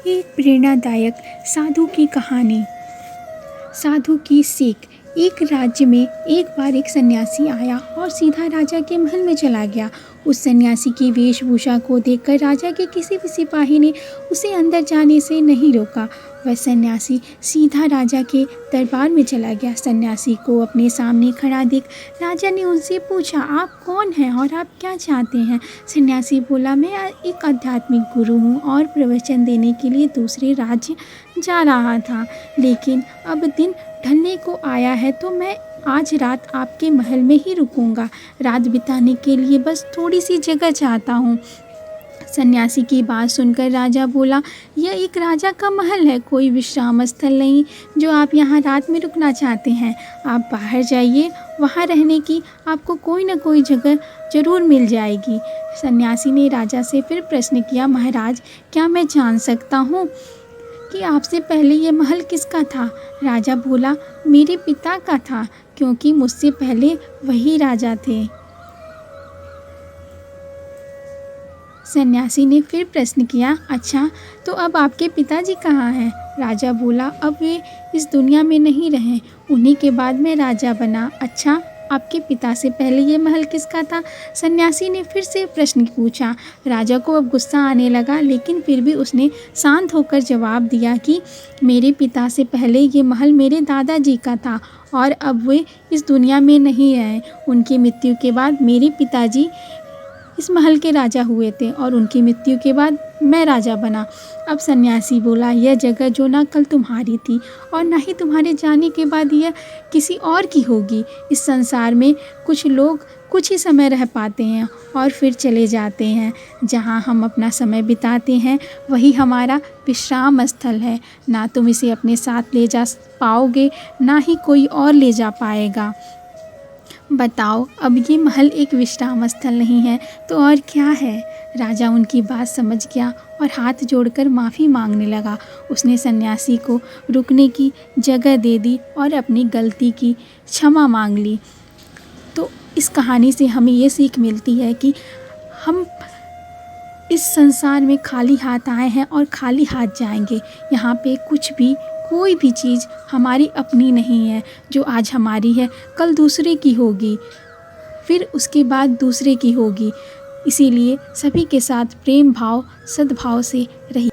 एक प्रेरणादायक साधु की कहानी। साधु की सीख। एक राज्य में एक बार एक सन्यासी आया और सीधा राजा के महल में चला गया। उस सन्यासी की वेशभूषा को देखकर राजा के किसी भी सिपाही ने उसे अंदर जाने से नहीं रोका। वह सन्यासी सीधा राजा के दरबार में चला गया। सन्यासी को अपने सामने खड़ा देख राजा ने उनसे पूछा, आप कौन हैं और आप क्या चाहते हैं? सन्यासी बोला, मैं एक आध्यात्मिक गुरु हूँ और प्रवचन देने के लिए दूसरे राज्य जा रहा था, लेकिन अब दिन ढलने को आया है तो मैं आज रात आपके महल में ही रुकूंगा। रात बिताने के लिए बस थोड़ी सी जगह चाहता हूँ। सन्यासी की बात सुनकर राजा बोला, यह एक राजा का महल है, कोई विश्राम स्थल नहीं जो आप यहाँ रात में रुकना चाहते हैं। आप बाहर जाइए, वहाँ रहने की आपको कोई न कोई जगह जरूर मिल जाएगी। सन्यासी ने राजा से फिर प्रश्न किया, महाराज क्या मैं जान सकता हूँ कि आपसे पहले ये महल किसका था? राजा बोला, मेरे पिता का था, क्योंकि मुझसे पहले वही राजा थे। सन्यासी ने फिर प्रश्न किया, अच्छा तो अब आपके पिताजी कहाँ हैं? राजा बोला, अब वे इस दुनिया में नहीं रहे, उन्हीं के बाद मैं राजा बना। अच्छा, आपके पिता से पहले ये महल किसका था? सन्यासी ने फिर से प्रश्न पूछा। राजा को अब गुस्सा आने लगा, लेकिन फिर भी उसने शांत होकर जवाब दिया कि मेरे पिता से पहले ये महल मेरे दादाजी का था और अब वे इस दुनिया में नहीं रहे। उनकी मृत्यु के बाद मेरे पिताजी इस महल के राजा हुए थे और उनकी मृत्यु के बाद मैं राजा बना। अब सन्यासी बोला, यह जगह जो ना कल तुम्हारी थी और ना ही तुम्हारे जाने के बाद यह किसी और की होगी। इस संसार में कुछ लोग कुछ ही समय रह पाते हैं और फिर चले जाते हैं। जहाँ हम अपना समय बिताते हैं वही हमारा विश्राम स्थल है। ना तुम इसे अपने साथ ले जा पाओगे, ना ही कोई और ले जा पाएगा। बताओ, अब ये महल एक विश्राम स्थल नहीं है तो और क्या है? राजा उनकी बात समझ गया और हाथ जोड़कर माफ़ी मांगने लगा। उसने सन्यासी को रुकने की जगह दे दी और अपनी गलती की क्षमा मांग ली। तो इस कहानी से हमें ये सीख मिलती है कि हम इस संसार में खाली हाथ आए हैं और खाली हाथ जाएंगे। यहाँ पे कुछ भी, कोई भी चीज़ हमारी अपनी नहीं है। जो आज हमारी है कल दूसरे की होगी, फिर उसके बाद दूसरे की होगी। इसीलिए सभी के साथ प्रेम भाव, सद्भाव से रहिए।